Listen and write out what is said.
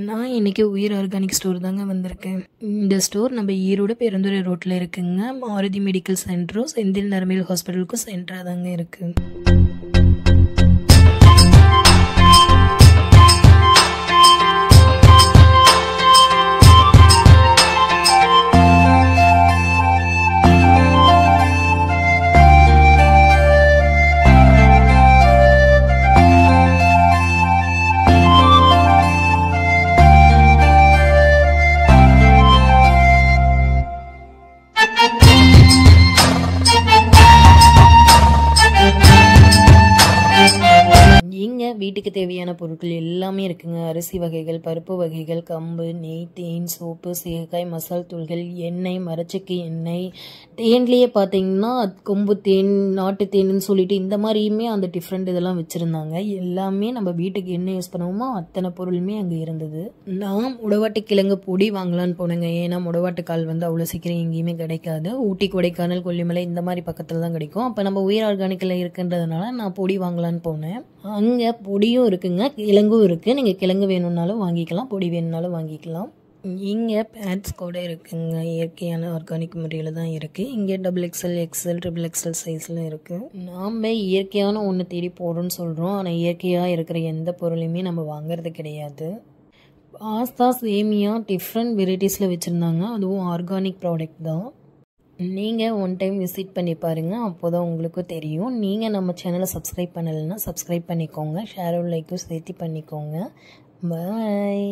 நான் இன்னைக்கு உயிர் ஆர்கானிக் ஸ்டோர் தாங்க வந்திருக்கேன். இந்த ஸ்டோர் நம்ம ஈரோடு பெருந்துறை ரோட்டில் இருக்குங்க. மாருதி மெடிக்கல் சென்டரும் செந்தில் நரம்பியல் ஹாஸ்பிட்டலுக்கும் சென்டராக தாங்க இருக்குது. இங்கே வீட்டுக்கு தேவையான பொருட்கள் எல்லாமே இருக்குங்க. அரிசி வகைகள், பருப்பு வகைகள், கம்பு, நெய், தேன், சோப்பு, சீக்காய், மசால் தூள்கள், எண்ணெய், மரச்செக்கு எண்ணெய், தேன்லேயே பார்த்தீங்கன்னா கொம்பு தேன், நாட்டு தேன்னு சொல்லிட்டு இந்த மாதிரியுமே அந்த டிஃப்ரெண்ட் இதெல்லாம் வச்சுருந்தாங்க. எல்லாமே நம்ம வீட்டுக்கு என்ன யூஸ் பண்ணுவோமோ அத்தனை பொருளுமே அங்கே இருந்தது. நான் முடவாட்டு கிழங்கு பொடி வாங்கலான்னு போனேங்க. ஏன்னா முடவாட்டுக்கால் அவ்வளோ சீக்கிரம் எங்கேயுமே கிடைக்காது. ஊட்டி, கொடைக்கானல், கொல்லிமலை இந்த மாதிரி பக்கத்தில் தான் கிடைக்கும். அப்போ நம்ம உயிர் ஆர்கானிக்கில் இருக்குன்றதுனால நான் பொடி வாங்கலான்னு போனேன். அங்கே பொடியும் இருக்குங்க, கிழங்கும் இருக்குது. நீங்கள் கிழங்கு வேணும்னாலும் வாங்கிக்கலாம், பொடி வேணும்னாலும் வாங்கிக்கலாம். இங்கே பேட்ஸ் கூட இருக்குங்க. இயற்கையான ஆர்கானிக் முறையில் தான் இருக்குது. இங்கே XXL, XL, XXL சைஸில் இருக்குது. நாம் இயற்கையான ஒன்று தேடி போகிறோன்னு சொல்கிறோம். ஆனால் இயற்கையாக இருக்கிற எந்த பொருளையுமே நம்ம வாங்கிறது கிடையாது. பாஸ்தா, சேமியா டிஃப்ரெண்ட் வெரைட்டிஸில் வச்சுருந்தாங்க. அதுவும் ஆர்கானிக் ப்ராடக்ட் தான். நீங்கள் ஒன் டைம் விசிட் பண்ணி பாருங்கள், அப்போ தான் உங்களுக்கும் தெரியும். நீங்கள் நம்ம சேனலை சப்ஸ்கிரைப் பண்ணலைன்னா சப்ஸ்கிரைப் பண்ணிக்கோங்க. ஷேரும் லைக்கும் சேர்த்து பண்ணிக்கோங்க. பாய்.